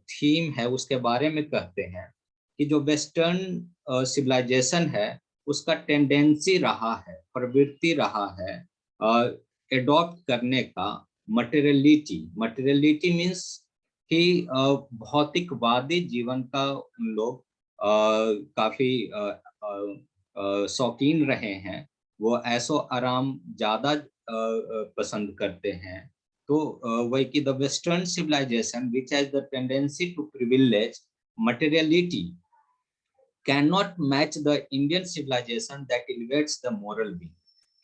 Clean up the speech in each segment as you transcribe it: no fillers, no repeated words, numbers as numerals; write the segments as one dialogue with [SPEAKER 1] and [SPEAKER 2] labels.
[SPEAKER 1] Theme है उसके बारे में कहते हैं कि जो वेस्टर्न सिविलाइजेशन है उसका टेंडेंसी रहा है, प्रवृत्ति रहा है एडॉप्ट करने का मटेरियलिटी। मटेरियलिटी मीन्स कि भौतिकवादी जीवन का उन लोग काफी शौकीन रहे हैं। वो ऐसो आराम ज्यादा पसंद करते हैं। तो वही कि the western civilization which has the tendency to privilege materiality can not match the Indian civilization that elevates the moral being.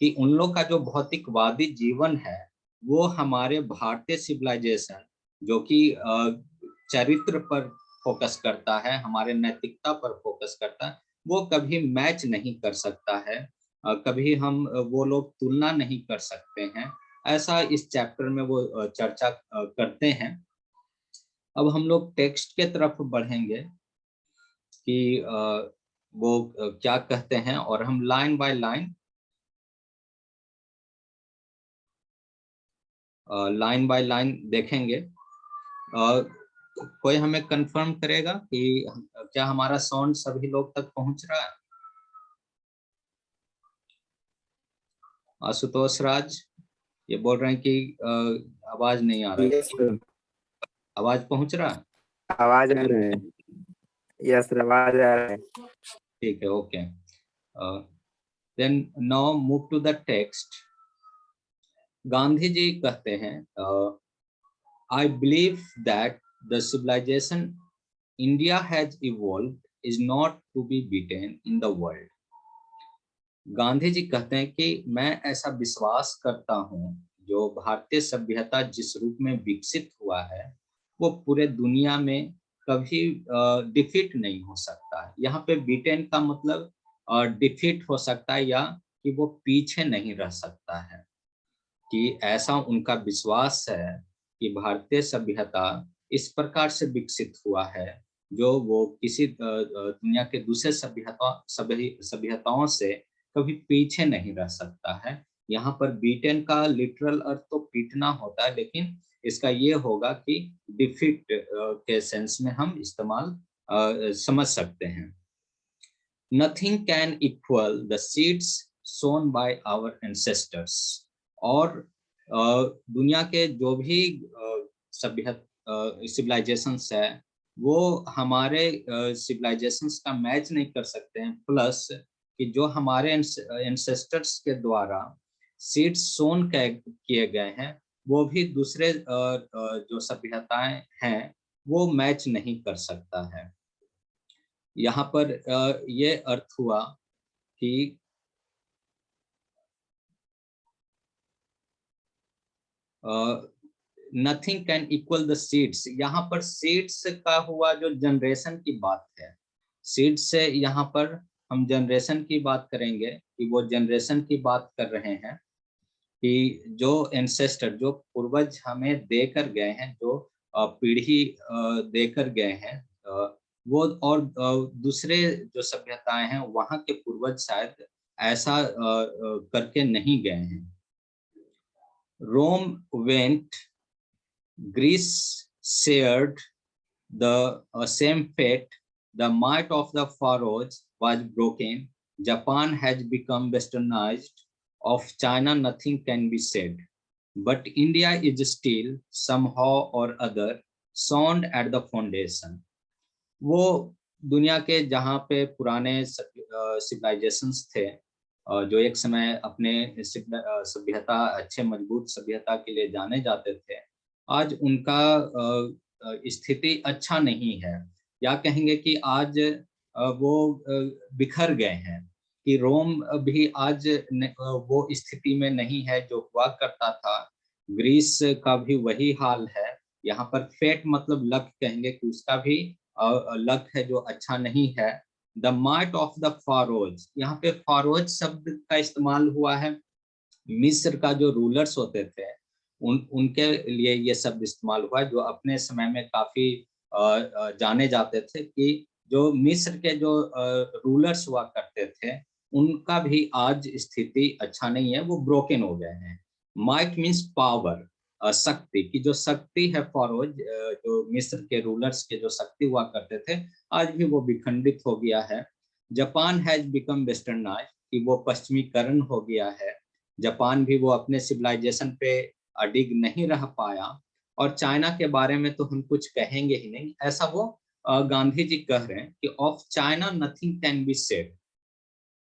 [SPEAKER 1] कि उन लोग का जो भौतिकवादी जीवन है वो हमारे भारतीय सिविलाइजेशन जो कि चरित्र पर फोकस करता है, हमारे नैतिकता पर फोकस करता है, वो कभी मैच नहीं कर सकता है। कभी हम वो लोग तुलना नहीं कर सकते हैं। ऐसा इस चैप्टर में वो चर्चा करते हैं। अब हम लोग टेक्स्ट के तरफ बढ़ेंगे कि वो क्या कहते हैं और हम लाइन बाय लाइन देखेंगे। कोई हमें कंफर्म करेगा कि क्या हमारा साउंड सभी लोग तक पहुंच रहा है? आशुतोष राज ये बोल रहे हैं कि आवाज नहीं आ रहा है। आवाज पहुंच रहा है?
[SPEAKER 2] आवाज आ रहा है। यस, आवाज आ रहा है।
[SPEAKER 1] ठीक है, okay. Then now move to the text. Gandhi ji कहते हैं I believe that the civilization India has evolved is not to be beaten in the world. Gandhi ji कहते हैं कि मैं ऐसा विश्वास करता हूँ जो भारतीय सभ्यता जिस रूप में विकसित हुआ है वो पूरे दुनिया में कभी डिफीट नहीं हो सकता है। यहाँ पे बीटेन का मतलब डिफीट हो सकता है या कि वो पीछे नहीं रह सकता है। कि ऐसा उनका विश्वास है कि भारतीय सभ्यता इस प्रकार से विकसित हुआ है जो वो किसी दुनिया के दूसरे सभ्यताओं से कभी पीछे नहीं रह सकता है। यहाँ पर बीटन का लिटरल अर्थ तो पीटना होता है, लेकिन इसका ये होगा कि डिफीट के सेंस में हम इस्तेमाल समझ सकते हैं। Nothing can equal the seeds sown by our ancestors। और दुनिया के जो भी सिविलाइजेशंस है वो हमारे सिविलाइजेशंस का मैच नहीं कर सकते हैं। प्लस कि जो हमारे एंसेस्टर्स के द्वारा सीड्स सोन किए गए हैं वो भी दूसरे जो सभ्यताएं हैं वो मैच नहीं कर सकता है। यहाँ पर ये अर्थ हुआ कि nothing can equal the seeds. यहाँ पर सीड्स का हुआ जो जनरेशन की बात है। सीड्स से यहाँ पर हम जनरेशन की बात करेंगे कि वो जनरेशन की बात कर रहे हैं कि जो एंसेस्टर जो पूर्वज हमें देकर गए हैं, जो पीढ़ी देकर गए हैं वो और दूसरे जो सभ्यताएं हैं वहां के पूर्वज शायद ऐसा करके नहीं गए हैं। Rome went, Greece shared the same fate, the might of the pharaohs was broken, Japan has become westernized, of China nothing can be said, but India is still somehow or other sound at the foundation। वो दुनिया के जहाँ पे पुराने civilisations थे जो एक समय अपने सभ्यता अच्छे मजबूत सभ्यता के लिए जाने जाते थे, आज उनका स्थिति अच्छा नहीं है, या कहेंगे कि आज वो बिखर गए हैं। कि रोम भी आज वो स्थिति में नहीं है जो हुआ करता था। ग्रीस का भी वही हाल है। यहाँ पर फेट मतलब लक कहेंगे कि उसका भी लक है जो अच्छा नहीं है। द माइट ऑफ द फारोज, यहाँ पे फारोज शब्द का इस्तेमाल हुआ है। मिस्र का जो रूलर्स होते थे उनके लिए ये शब्द इस्तेमाल हुआ है, जो अपने समय में काफी जाने जाते थे। कि जो मिस्र के जो रूलर्स हुआ करते थे उनका भी आज स्थिति अच्छा नहीं है, वो ब्रोकन हो गए हैं। Might means power. शक्ति की जो शक्ति है फरोज, जो मिस्र के रूलर्स के जो शक्ति हुआ करते थे, आज भी वो विखंडित हो गया है। जापान हैज बिकम वेस्टर्नाइज, कि वो पश्चिमीकरण हो गया है। जापान भी वो अपने सिविलाइजेशन पे अडिग नहीं रह पाया। और चाइना के बारे में तो हम कुछ कहेंगे ही नहीं, ऐसा वो गांधी जी कह रहे हैं कि of China nothing can be said,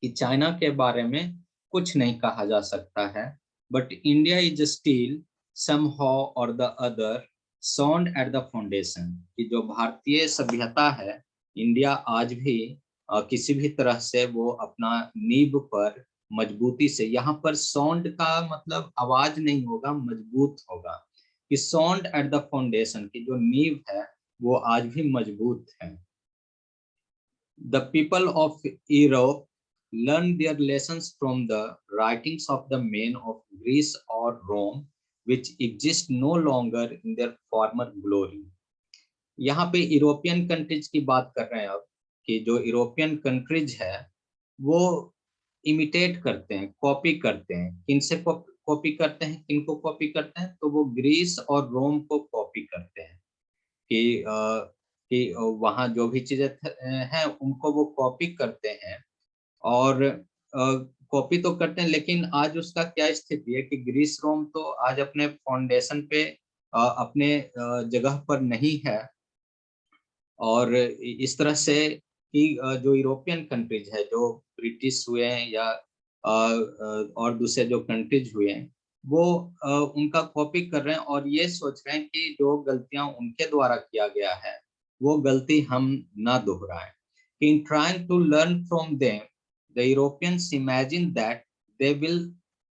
[SPEAKER 1] कि चाइना के बारे में कुछ नहीं कहा जा सकता है। But India is still somehow और the other sound at the foundation, कि जो भारतीय सभ्यता है, इंडिया आज भी किसी भी तरह से वो अपना नींव पर मजबूती से, यहाँ पर साउंड का मतलब आवाज नहीं होगा, मजबूत होगा, कि साउंड एट द फाउंडेशन, की जो नींव है वो आज भी मजबूत है। The people of Europe learned their lessons from the writings of the men of Greece or Rome, which exist no longer in their former glory. यहाँ पे यूरोपियन कंट्रीज की बात कर रहे हैं अब, कि जो यूरोपियन कंट्रीज है वो इमिटेट करते हैं, कॉपी करते हैं। किनसे कॉपी करते हैं, किनको कॉपी करते हैं, तो वो ग्रीस और रोम को कॉपी करते हैं। कि वहाँ जो भी चीजें हैं उनको वो कॉपी करते हैं। और कॉपी तो करते हैं, लेकिन आज उसका क्या स्थिति है कि ग्रीस रोम तो आज अपने फाउंडेशन पे अपने जगह पर नहीं है। और इस तरह से कि जो यूरोपियन कंट्रीज है, जो ब्रिटिश हुए हैं या और दूसरे जो कंट्रीज हुए हैं, वो उनका कॉपी कर रहे हैं और ये सोच रहे हैं कि जो गलतियां उनके द्वारा किया गया है वो गलती हम ना दोहराएं। In trying to learn from them, the Europeans imagine that they will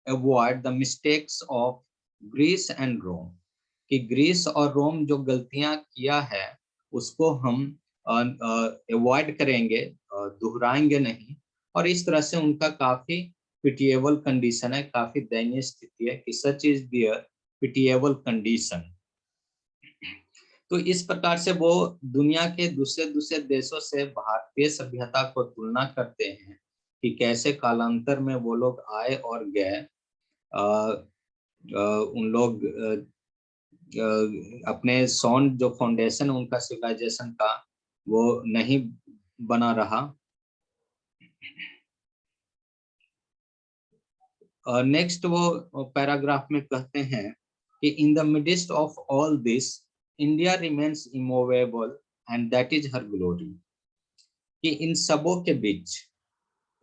[SPEAKER 1] avoid the mistakes of Greece and Rome, कि ग्रीस और रोम जो गलतियां किया है उसको हम अवॉइड करेंगे, दोहराएंगे नहीं। और इस तरह से उनका काफी पिटिएबल कंडीशन है, काफी दयनीय स्थिति है, कि such is their pitiable condition. तो इस प्रकार से वो दुनिया के दूसरे दूसरे देशों से भारतीय सभ्यता को तुलना करते हैं कि कैसे कालांतर में वो लोग आए और गए। उन लोग अपने साउंड जो फाउंडेशन उनका सिविलाइजेशन का वो नहीं बना रहा। नेक्स्ट वो पैराग्राफ में कहते हैं कि in the midst of all this India remains immovable and that is her glory, कि इन सबों के बीच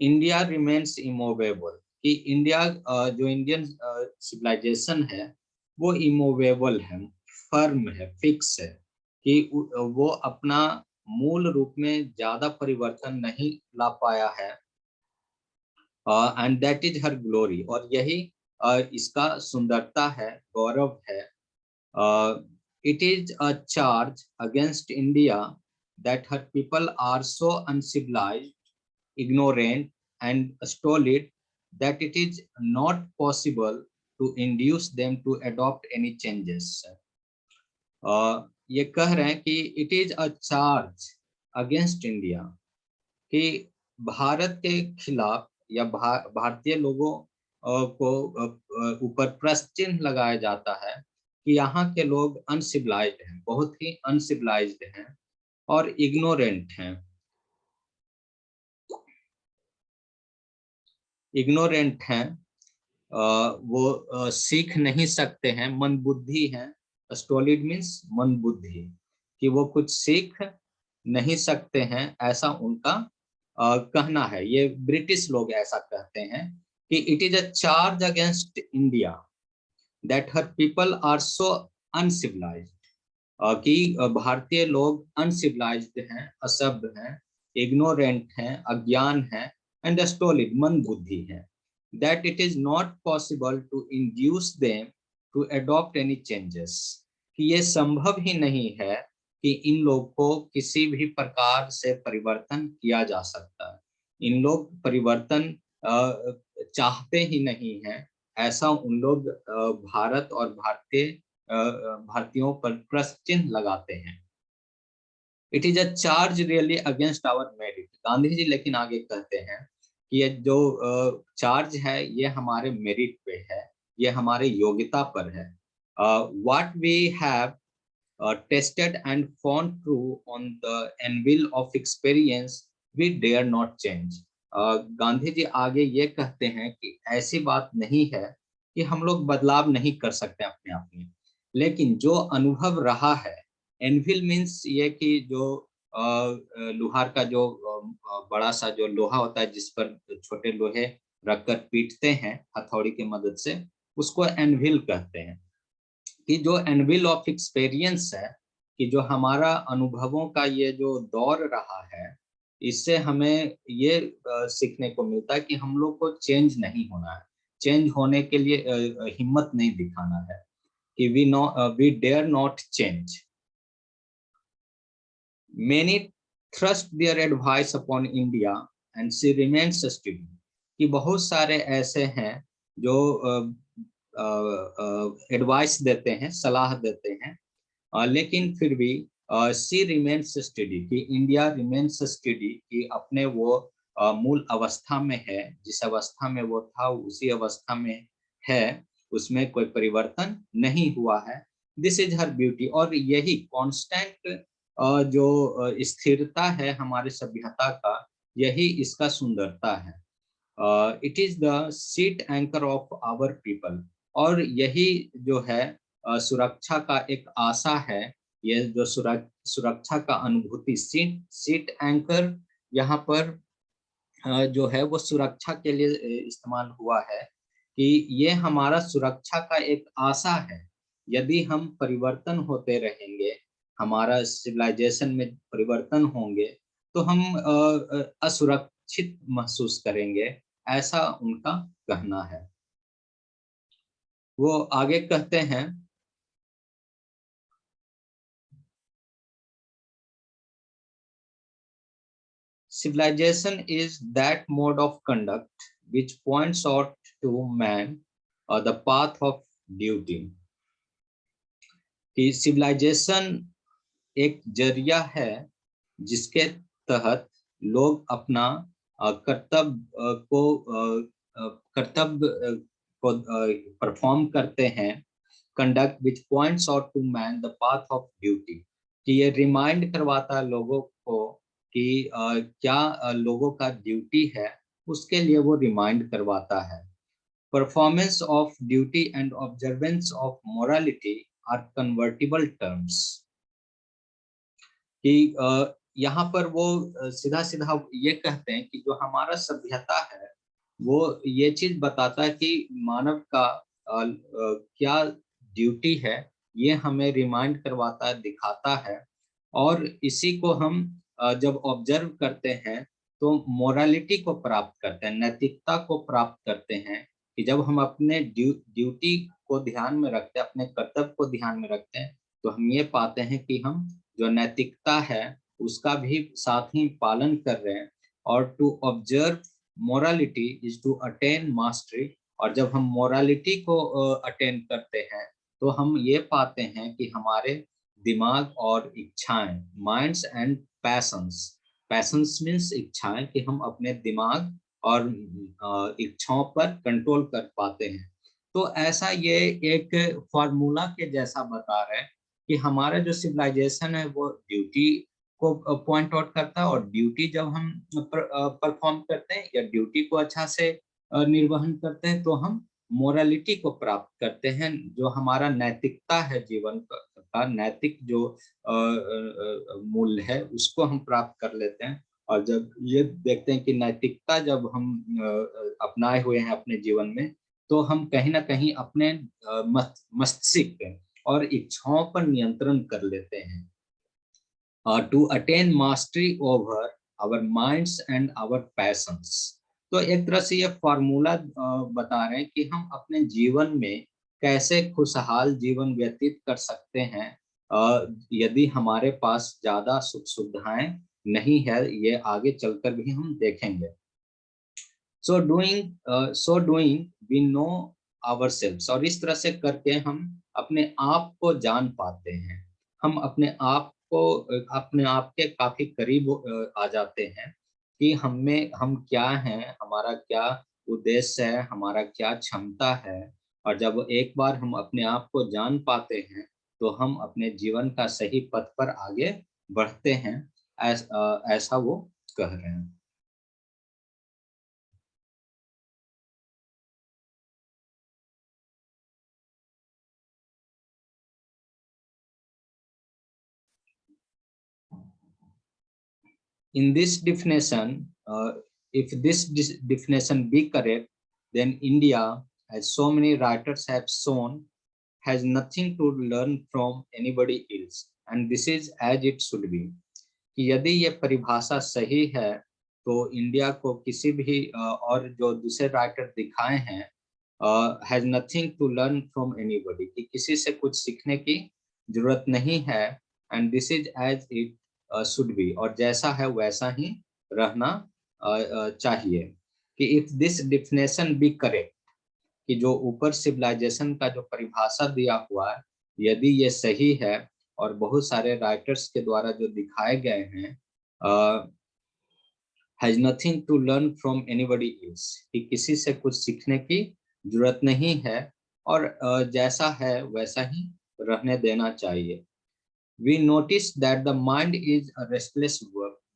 [SPEAKER 1] इंडिया रिमेन्स इमूवेबल, कि इंडिया जो इंडियन सिविलाइजेशन है वो इमूवेबल है, फर्म है, फिक्स है, कि वो अपना मूल रूप में ज्यादा परिवर्तन नहीं ला पाया है। And that is her glory, और यही इसका सुंदरता है, गौरव है। It is a charge against India that her people are so uncivilized, ignorant and stolid that it is not possible to induce them to adopt any changes. ये कह रहे हैं कि it is a charge against India, कि भारत के खिलाफ या भारतीय लोगों को ऊपर प्रश्न चिन्ह लगाया जाता है कि यहाँ के लोग अनसिविलाइज्ड हैं, बहुत ही अनसिविलाइज्ड हैं और इग्नोरेंट हैं। इग्नोरेंट हैं, वो सीख नहीं सकते हैं, मंदबुद्धि हैं। स्टोलिड मीन्स मंदबुद्धि, कि वो कुछ सीख नहीं सकते हैं, ऐसा उनका कहना है। ये ब्रिटिश लोग ऐसा कहते हैं कि it is a charge against India that her people are so uncivilized, कि भारतीय लोग अनसिविलाइज्ड हैं, असभ्य हैं, इग्नोरेंट हैं, अज्ञान हैं, एंड स्टोलिड मंदबुद्धि हैं, that it is not possible to induce them to adopt any changes, कि ये संभव ही नहीं है कि इन लोग को किसी भी प्रकार से परिवर्तन किया जा सकता है। इन लोग परिवर्तन चाहते ही नहीं है, ऐसा उन लोग भारत और भारतीयों पर प्रश्न चिन्ह लगाते हैं। It is a charge really against our merit, Gandhi ji लेकिन आगे कहते हैं कि ये जो चार्ज है ये हमारे मेरिट पे है, ये हमारे योग्यता पर है। What we have tested and found true on the anvil of experience, we dare not change. Gandhi ji आगे ये कहते हैं कि ऐसी बात नहीं है कि हम लोग बदलाव नहीं कर सकते अपने आप में, लेकिन जो अनुभव रहा है, एनविल मीन्स ये कि जो लोहार का जो बड़ा सा जो लोहा होता है जिस पर छोटे लोहे रखकर पीटते हैं हथौड़ी की मदद से, उसको एनविल कहते हैं। कि जो एनविल ऑफ एक्सपीरियंस है, कि जो हमारा अनुभवों का ये जो दौर रहा है, इससे हमें ये सीखने को मिलता है कि हम लोग को चेंज नहीं होना है, चेंज होने के लिए हिम्मत नहीं दिखाना है, कि we dare not change. Many thrust their advice upon India and she remains steady. कि बहुत सारे ऐसे हैं जो एडवाइस देते हैं, सलाह देते हैं, लेकिन फिर भी सी रिमेन्स स्टडी, कि इंडिया रिमेन्स स्टडी, कि अपने वो मूल अवस्था में है, जिस अवस्था में वो था उसी अवस्था में है, उसमें कोई परिवर्तन नहीं हुआ है। दिस इज हर ब्यूटी, और यही कांस्टेंट जो स्थिरता है हमारे सभ्यता का, यही इसका सुंदरता है। It is the sheet anchor of our people, और यही जो है सुरक्षा का एक आशा है। ये जो सुरक्षा का अनुभूति, सीट एंकर यहाँ पर जो है वो सुरक्षा के लिए इस्तेमाल हुआ है, कि ये हमारा सुरक्षा का एक आशा है। यदि हम परिवर्तन होते रहेंगे, हमारा सिविलाइजेशन में परिवर्तन होंगे, तो हम असुरक्षित महसूस करेंगे, ऐसा उनका कहना है। वो आगे कहते हैं, civilization is that mode of conduct which points out to man the path of duty। कि civilization एक जरिया है जिसके तहत लोग अपना कर्तव्य को परफॉर्म करते हैं। Conduct which points out to man the path of duty, कि ये रिमाइंड करवाता है लोगों को कि क्या लोगों का ड्यूटी है, उसके लिए वो रिमाइंड करवाता है। Performance of duty and observance of morality are convertible terms. कि यहाँ पर वो सीधा सीधा ये कहते हैं कि जो हमारा सभ्यता है वो ये चीज बताता है कि मानव का क्या ड्यूटी है, ये हमें रिमाइंड करवाता है, दिखाता है। और इसी को हम जब ऑब्जर्व करते हैं तो मोरालिटी को प्राप्त करते हैं, नैतिकता को प्राप्त करते हैं। कि जब हम अपने ड्यूटी को ध्यान में रखते हैं, अपने कर्तव्य को ध्यान में रखते हैं, तो हम ये पाते हैं कि हम जो नैतिकता है उसका भी साथ ही पालन कर रहे हैं। और to observe morality is to attain mastery, और जब हम मोरालिटी को अटेन करते हैं तो हम ये पाते हैं कि हमारे दिमाग और इच्छाएं, minds and patience, patience means इच्छाएं, कि हम अपने दिमाग और इच्छाओं पर कंट्रोल कर पाते हैं। तो ऐसा ये एक फॉर्मूला के जैसा बता रहे हैं कि हमारा जो सिविलाइजेशन है वो ड्यूटी को पॉइंट आउट करता है, और ड्यूटी जब हम परफॉर्म करते हैं या ड्यूटी को अच्छा से निर्वहन करते हैं, तो हम मोरालिटी को प्राप्त करते हैं। जो हमारा नैतिकता है, जीवन का नैतिक जो मूल्य है, उसको हम प्राप्त कर लेते हैं। और जब ये देखते हैं कि नैतिकता जब हम अपनाए हुए हैं अपने जीवन में, तो हम कहीं ना कहीं अपने मस्तिष्क और इच्छाओं पर नियंत्रण कर लेते हैं। To attain mastery over our minds and our passions. तो एक तरह से ये फार्मूला बता रहे हैं कि हम अपने जीवन में कैसे खुशहाल जीवन व्यतीत कर सकते हैं यदि हमारे पास ज्यादा सुख सुविधाएं नहीं है। ये आगे चलकर भी हम देखेंगे। So doing we know ourselves, और इस तरह से करके हम अपने आप को जान पाते हैं। हम अपने आप के काफी करीब आ जाते हैं कि हम क्या हैं, हमारा क्या उद्देश्य है, हमारा क्या क्षमता है, और जब एक बार हम अपने आप को जान पाते हैं तो हम अपने जीवन का सही पथ पर आगे बढ़ते हैं, ऐसा वो कह रहे हैं। In this definition, if this definition be correct, then India, as so many writers have shown, has nothing to learn from anybody else, and this is as it should be. कि यदि ये परिभाषा सही है तो इंडिया को किसी भी और जो दूसरे राइटर दिखाए हैं has nothing to learn from anybody, कि किसी से कुछ सीखने की जरूरत नहीं है, and this is as it should be, और जैसा है वैसा ही रहना चाहिए। कि if this definition be correct, कि जो ऊपर सिविलाइजेशन का जो परिभाषा दिया हुआ है यदि ये सही है और बहुत सारे राइटर्स के द्वारा जो दिखाए गए हैं, has nothing to learn from anybody else, कि किसी से कुछ सीखने की जरूरत नहीं है और जैसा है वैसा ही रहने देना चाहिए। We notice that the mind is a restless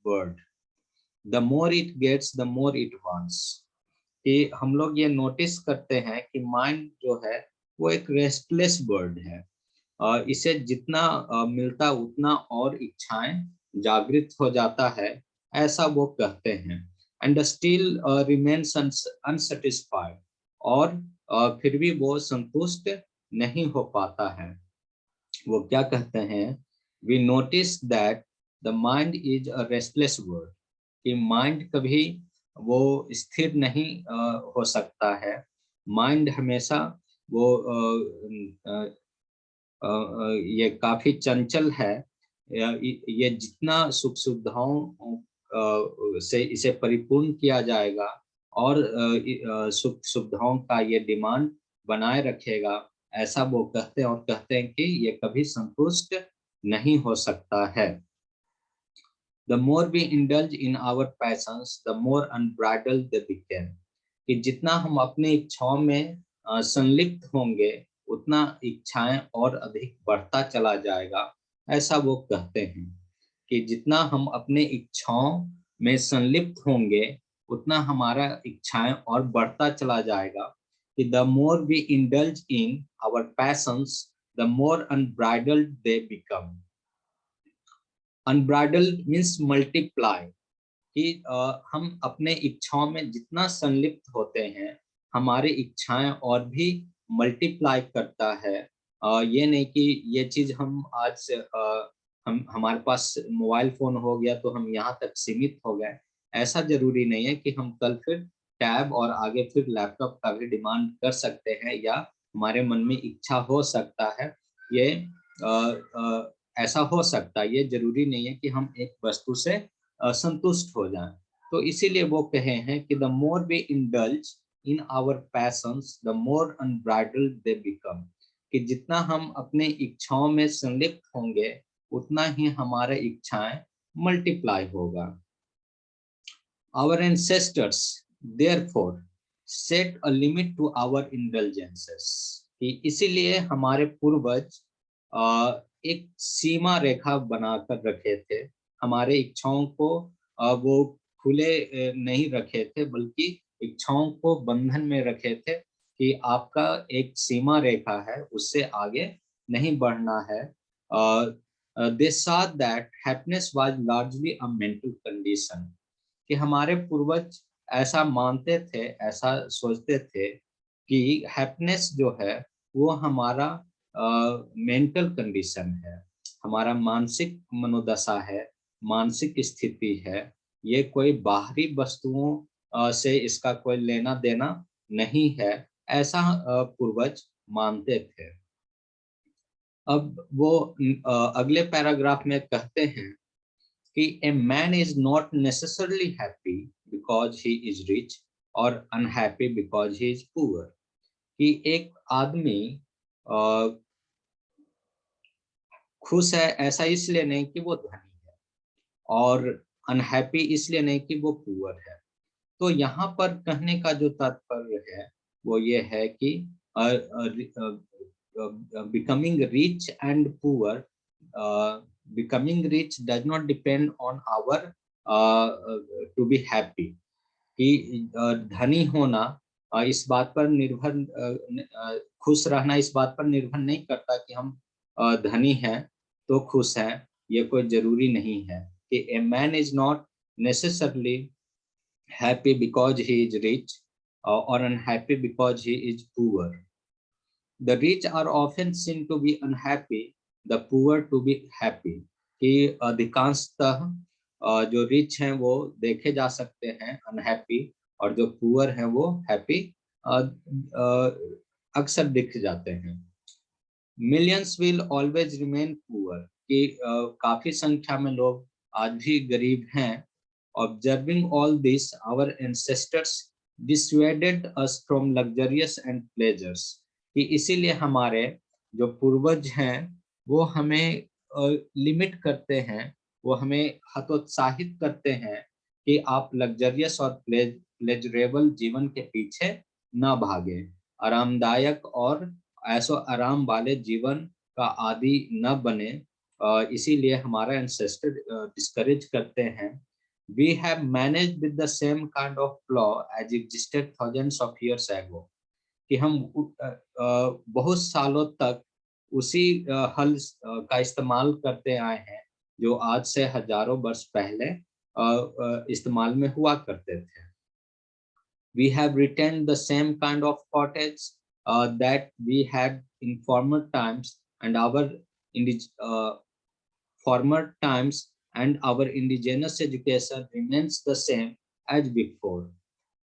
[SPEAKER 1] bird. The more it gets, the more it wants. कि हम लोग ये नोटिस करते हैं कि माइंड जो है वो एक रेस्टलेस बर्ड है, इसे जितना मिलता उतना और इच्छाएं जागृत हो जाता है, ऐसा वो कहते हैं। एंड स्टिल रिमेन्स अनसेटिस्फाइड, और फिर भी वो संतुष्ट नहीं हो पाता है। वो क्या कहते हैं, we notice that the mind is a restless bird, कि माइंड कभी वो स्थिर नहीं हो सकता है। माइंड हमेशा वो ये काफी चंचल है। ये जितना सुख सुविधाओं से इसे परिपूर्ण किया जाएगा और सुख सुविधाओं का ये डिमांड बनाए रखेगा, ऐसा वो कहते हैं, और कहते हैं कि ये कभी संतुष्ट नहीं हो सकता है। The more we indulge in our passions, the more unbridled they become. कि जितना हम अपनी इच्छाओं में संलिप्त होंगे उतना इच्छाएं और अधिक बढ़ता चला जाएगा, ऐसा वो कहते हैं। कि जितना हम अपने इच्छाओं में संलिप्त होंगे उतना हमारा इच्छाएं और बढ़ता चला जाएगा। कि the more we indulge in our passions, the more unbridled they become. Unbridled means multiply, कि हम अपने इच्छाओं में जितना संलिप्त होते हैं हमारी इच्छाएं और भी मल्टीप्लाई करता है। ये नहीं कि ये चीज हम आज से हम हमारे पास मोबाइल फोन हो गया तो हम यहाँ तक सीमित हो गए, ऐसा जरूरी नहीं है कि हम कल फिर टैब और आगे फिर लैपटॉप का भी डिमांड कर सकते हैं, या हमारे मन में इच्छा हो सकता है। ये ऐसा हो सकता है, ये जरूरी नहीं है कि हम एक वस्तु से संतुष्ट हो जाएं। तो इसीलिए वो कहे हैं कि the more we indulge in our passions the more unbridled they become, कि जितना हम अपने इच्छाओं में संलिप्त होंगे उतना ही हमारे इच्छाएं मल्टीप्लाई होगा। Our ancestors therefore set a limit to our indulgences, कि इसीलिए हमारे पूर्वज एक सीमा रेखा बनाकर रखे थे। हमारे इच्छाओं को वो खुले नहीं रखे थे, बल्कि इच्छाओं को बंधन में रखे थे कि आपका एक सीमा रेखा है, उससे आगे नहीं बढ़ना है। They saw that happiness was largely a mental condition, कि हमारे पूर्वज ऐसा मानते थे, ऐसा सोचते थे कि हैप्पीनेस जो है वो हमारा मेंटल कंडीशन है, हमारा मानसिक मनोदशा है, मानसिक स्थिति है। ये कोई बाहरी वस्तुओं से इसका कोई लेना देना नहीं है, ऐसा पूर्वज मानते थे। अब वो अगले पैराग्राफ में कहते हैं कि a man is not necessarily happy because he is rich or unhappy because he is poor, कि एक आदमी खुश है ऐसा इसलिए नहीं कि वो धनी है, और अनहैप्पी इसलिए नहीं कि वो पुअर है। तो यहाँ पर कहने का जो तात्पर्य है वो ये है कि becoming rich and poor, becoming rich does not depend on our to be happy. कि धनी होना इस बात पर निर्भर खुश रहना इस बात पर निर्भर नहीं करता कि हम धनी हैं तो खुश हैं, ये कोई जरूरी नहीं है कि a man is not necessarily happy because he is rich or unhappy because he is poor. The rich are often seen to be unhappy, the poor to be happy. कि अधिकांशतः जो रिच हैं वो देखे जा सकते हैं अनहैप्पी, और जो पुअर हैं वो हैप्पी अक्सर दिख जाते हैं. Millions will always remain poor, कि काफी संख्या में लोग आज भी गरीब हैं. Observing all this our ancestors dissuaded us from luxurious and pleasures, कि इसीलिए हमारे जो पूर्वज हैं वो हमें लिमिट करते हैं, वो हमें हतोत्साहित करते हैं कि आप लग्जरियस और प्लेजरेबल जीवन के पीछे न भागे, आरामदायक और ऐसो आराम वाले जीवन का आदि न बने. इसीलिए हमारा एंसेस्टर डिस्करेज करते हैं. We have managed with the same kind of law as existed thousands of years ago, कि हम बहुत सालों तक उसी हल का इस्तेमाल करते आए हैं जो आज से हजारों वर्ष पहले इस्तेमाल में हुआ करते थे. We have retained the same kind of cottage that we had in former times, and our former times and our indigenous education remains the same as before.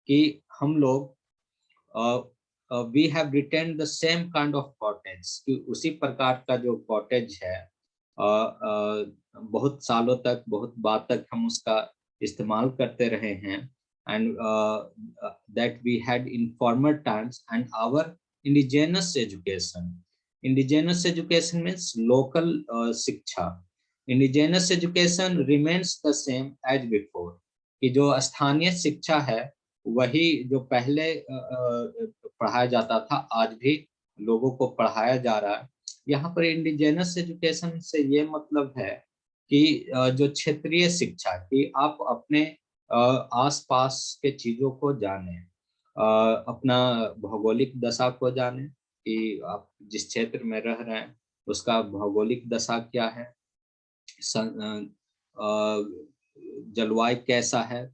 [SPEAKER 1] कि हम लोग we have retained the same kind of cottage, कि उसी प्रकार का जो cottage है बहुत सालों तक बहुत बाद तक हम उसका इस्तेमाल करते रहे हैं, and that we had in former times, and our indigenous education. Indigenous education means local शिक्षा. Indigenous education remains the same as before, कि जो स्थानीय शिक्षा है वही जो पहले पढ़ाया जाता था आज भी लोगों को पढ़ाया जा रहा है. यहाँ पर इंडिजिनस एजुकेशन से ये मतलब है कि जो क्षेत्रीय शिक्षा, कि आप अपने आसपास के चीजों को जाने, अपना भौगोलिक दशा को जाने कि आप जिस क्षेत्र में रह रहे हैं उसका भौगोलिक दशा क्या है, जलवायु कैसा है,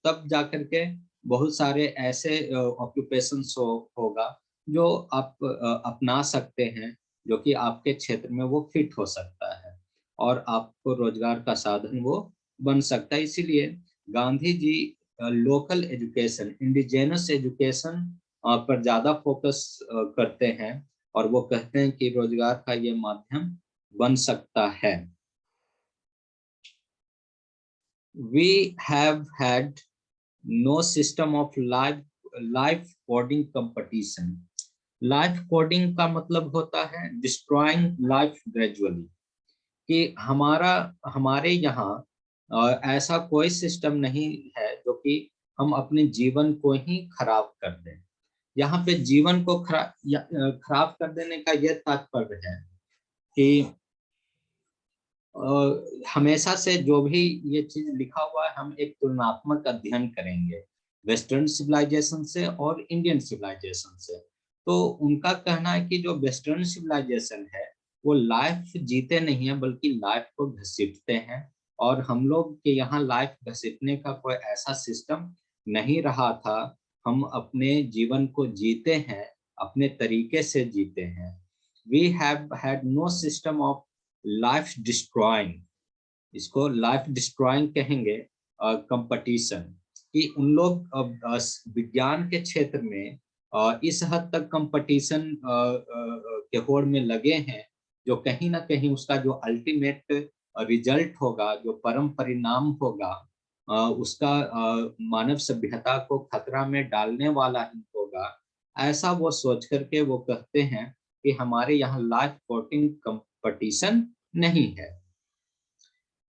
[SPEAKER 1] तब जाकर के बहुत सारे ऐसे ऑक्यूपेशंस होगा जो आप अपना सकते हैं, जो कि आपके क्षेत्र में वो फिट हो सकता है और आपको रोजगार का साधन वो बन सकता है. इसीलिए Gandhi ji local education, indigenous education पर ज्यादा फोकस करते हैं और वो कहते हैं कि रोजगार का ये माध्यम बन सकता है. We have had no system of life coding competition. Life coding का मतलब होता है destroying life gradually, कि हमारे यहाँ ऐसा कोई सिस्टम नहीं है जो कि हम अपने जीवन को ही खराब कर दें. यहाँ पे जीवन को खराब कर देने का यह तात्पर्य है कि हमेशा से जो भी ये चीज लिखा हुआ है हम एक तुलनात्मक अध्ययन करेंगे वेस्टर्न सिविलाइजेशन से और इंडियन सिविलाइजेशन से. तो उनका कहना है कि जो वेस्टर्न सिविलाइजेशन है वो लाइफ जीते नहीं है बल्कि लाइफ को घसीटते हैं, और हम लोग के यहाँ लाइफ घसीटने का कोई ऐसा सिस्टम नहीं रहा था. हम अपने जीवन को जीते हैं, अपने तरीके से जीते हैं. We have had no system of life destroying, इसको लाइफ डिस्ट्रॉइंग कहेंगे कंपटीशन, कि उन लोग विज्ञान के क्षेत्र में इस हद तक कंपटीशन के होड़ में लगे हैं जो कहीं ना कहीं उसका जो अल्टीमेट रिजल्ट होगा, जो परम परिणाम होगा, उसका मानव सभ्यता को खतरा में डालने वाला ही होगा. ऐसा वो सोच करके वो कहते हैं कि हमारे यहाँ लाइफ कोटिंग कंपटीशन नहीं है.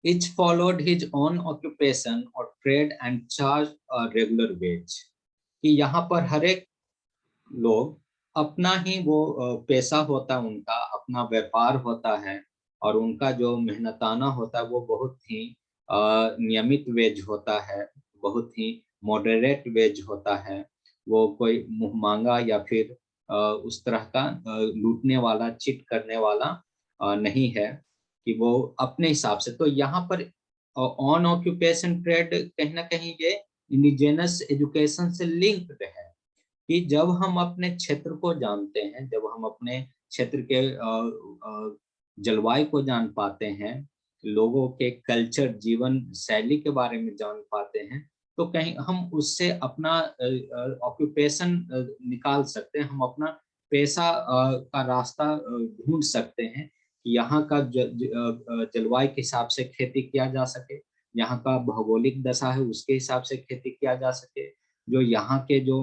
[SPEAKER 1] Each followed his own occupation or trade and charged a regular wage, कि यहाँ पर हर एक लोग अपना ही वो पेशा होता है, उनका अपना व्यापार होता है, और उनका जो मेहनताना होता है वो बहुत ही नियमित वेज होता है, बहुत ही मॉडरेट वेज होता है। वो कोई मुंह मांगा या फिर उस तरह का लूटने वाला, चिट करने वाला नहीं है, कि वो अपने हिसाब से। तो यहाँ पर ऑन ऑक्यूपेशन ट्रेड कहीं ना कहीं ये इंडिजिनस एजुकेशन से लिंक्ड है, कि जब हम अपने क्षेत्र को जानते हैं, जब हम अपने क्षेत्र के जलवायु को जान पाते हैं, लोगों के कल्चर, जीवन शैली के बारे में जान पाते हैं, तो कहीं हम उससे अपना ऑक्यूपेशन निकाल सकते हैं, हम अपना पेशा का रास्ता ढूंढ सकते हैं, कि यहाँ का जलवायु के हिसाब से खेती किया जा सके, यहाँ का भौगोलिक दशा है उसके हिसाब से खेती किया जा सके, जो यहाँ के जो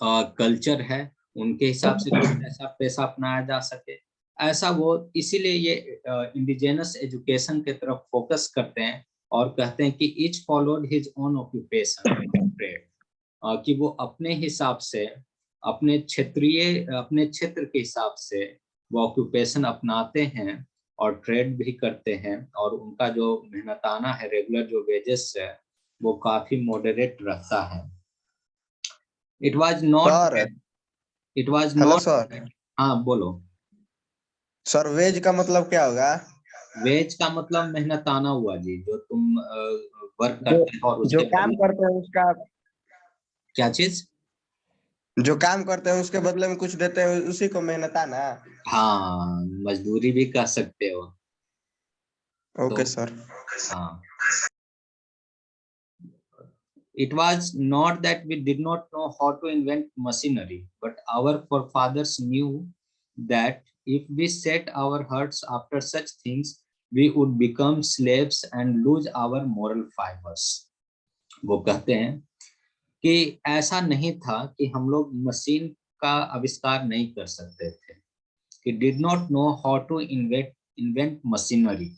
[SPEAKER 1] कल्चर है उनके हिसाब से कुछ ऐसा पैसा अपनाया जा सके। ऐसा वो इसीलिए ये इंडिजिनस एजुकेशन के तरफ फोकस करते हैं, और कहते हैं कि each followed his own occupation trade, कि वो अपने हिसाब से, अपने क्षेत्र के हिसाब से वो ऑक्यूपेशन अपनाते हैं और ट्रेड भी करते हैं, और उनका जो मेहनताना है, रेगुलर जो वेजेस है, वो काफी मॉडरेट रहता है। It was not
[SPEAKER 2] sir.
[SPEAKER 1] It was
[SPEAKER 2] hello
[SPEAKER 1] not
[SPEAKER 2] sir.
[SPEAKER 1] हाँ बोलो।
[SPEAKER 2] सर वेज का मतलब क्या होगा?
[SPEAKER 1] वेज का मतलब मेहनताना हुआ जी, जो तुम वर्क
[SPEAKER 2] जो
[SPEAKER 1] करते हो और
[SPEAKER 2] जो
[SPEAKER 1] उसके
[SPEAKER 2] काम
[SPEAKER 1] बदले।
[SPEAKER 2] करते हैं उसका,
[SPEAKER 1] क्या चीज?
[SPEAKER 2] जो काम करते हैं उसके बदले में कुछ देते हैं उसी को मेहनताना।
[SPEAKER 1] हाँ, मजदूरी भी कह सकते हो। तो
[SPEAKER 2] ओके सर।
[SPEAKER 1] हाँ, it was not that we did not know how to invent machinery, but our forefathers knew that if we set our hearts after such things, we would become slaves and lose our moral fibers. वो कहते हैं कि ऐसा नहीं था कि हम लोग मशीन का आविष्कार नहीं कर सकते थे, कि did not know how to invent machinery,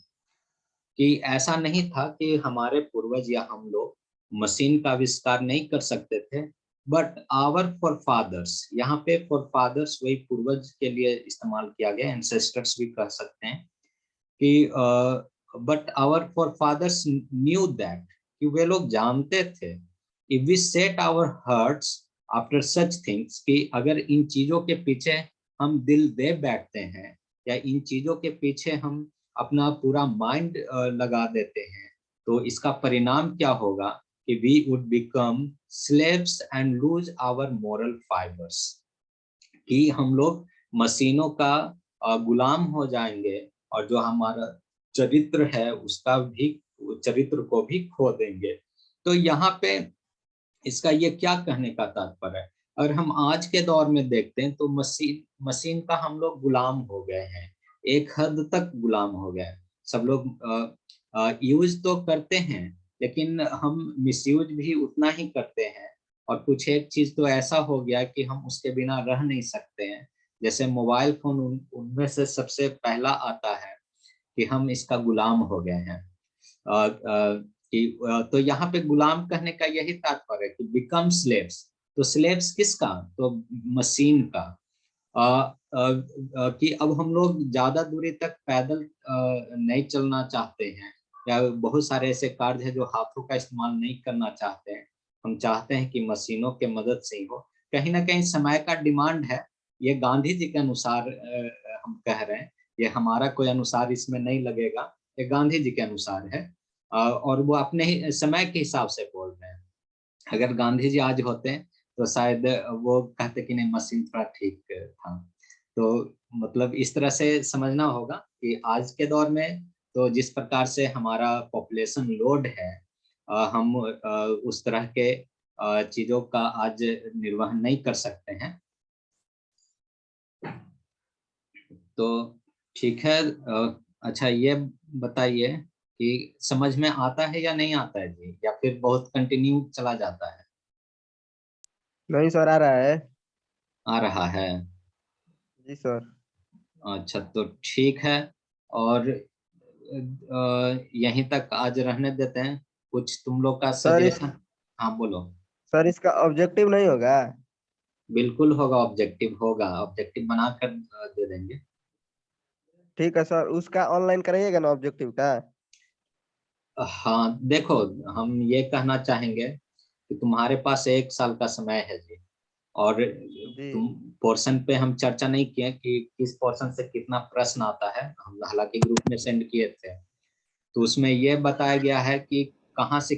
[SPEAKER 1] कि ऐसा नहीं था कि हमारे पूर्वज या हम लोग मशीन का आविष्कार नहीं कर सकते थे, बट आवर फॉर फादर्स, यहाँ पे फॉर फादर्स वही पूर्वज के लिए इस्तेमाल किया गया, एंसेस्टर्स भी कह सकते हैं, कि but our forefathers knew that, कि वे लोग जानते थे, if we set our hearts after such things, कि अगर इन चीजों के पीछे हम दिल दे बैठते हैं, या इन चीजों के पीछे हम अपना पूरा माइंड लगा देते हैं, तो इसका परिणाम क्या होगा, कि we would become slaves and lose our moral fibres, कि हम लोग मशीनों का गुलाम हो जाएंगे, और जो हमारा चरित्र है उसका भी, चरित्र को भी खो देंगे। तो यहाँ पे इसका ये क्या कहने का तात्पर्य है? अगर हम आज के दौर में देखते हैं तो मशीन मशीन का हम लोग गुलाम हो गए हैं, एक हद तक गुलाम हो गए हैं। सब लोग यूज तो करते हैं, लेकिन हम मिसयूज भी उतना ही करते हैं, और कुछ एक चीज तो ऐसा हो गया कि हम उसके बिना रह नहीं सकते हैं। जैसे मोबाइल फोन उनमें से सबसे पहला आता है, कि हम इसका गुलाम हो गए हैं। तो यहाँ पे गुलाम कहने का यही तात्पर्य है कि बिकम स्लेव्स। तो स्लेव्स किसका? तो मशीन का। कि अब हम लोग ज्यादा दूरी तक पैदल नहीं चलना चाहते हैं, या बहुत सारे ऐसे कार्य हैं जो हाथों का इस्तेमाल नहीं करना चाहते हैं, हम चाहते हैं कि मशीनों के मदद से ही हो। कहीं ना कहीं समय का डिमांड है, ये गांधी जी के अनुसार हम कह रहे हैं, ये हमारा कोई अनुसार इसमें नहीं लगेगा, ये गांधी जी के अनुसार है। और वो अपने ही समय के हिसाब से बोल रहे हैं। अगर गांधी जी आज होते तो शायद वो कहते कि नहीं, मशीन थोड़ा ठीक था। तो मतलब इस तरह से समझना होगा कि आज के दौर में तो जिस प्रकार से हमारा पॉपुलेशन लोड है, हम उस तरह के चीजों का आज निर्वहन नहीं कर सकते हैं। तो ठीक है। अच्छा ये बताइए कि समझ में आता है या नहीं आता है जी, या फिर बहुत कंटिन्यू चला जाता है?
[SPEAKER 2] नहीं सर, आ रहा है।
[SPEAKER 1] आ रहा है।
[SPEAKER 2] जी सर।
[SPEAKER 1] अच्छा तो ठीक है। और यहीं तक आज रहने देते हैं। कुछ तुम लोग का
[SPEAKER 2] सर इस
[SPEAKER 1] सजेशन? हाँ बोलो।
[SPEAKER 2] सर इसका ऑब्जेक्टिव नहीं होगा?
[SPEAKER 1] बिल्कुल होगा, ऑब्जेक्टिव होगा, ऑब्जेक्टिव बनाकर दे देंगे।
[SPEAKER 2] ठीक है सर, उसका ऑनलाइन कराइएगा ना ऑब्जेक्टिव का।
[SPEAKER 1] हाँ देखो, हम ये कहना चाहेंगे कि तुम्हारे पास 1 साल का समय है जी, और
[SPEAKER 2] जी।
[SPEAKER 1] तुम पोर्शन पे हम चर्चा नहीं किए कि किस पोर्शन से कितना प्रश्न आता है, हम हालांकि ग्रुप में सेंड किए थे, तो उसमें ये बताया गया है कि कहाँ से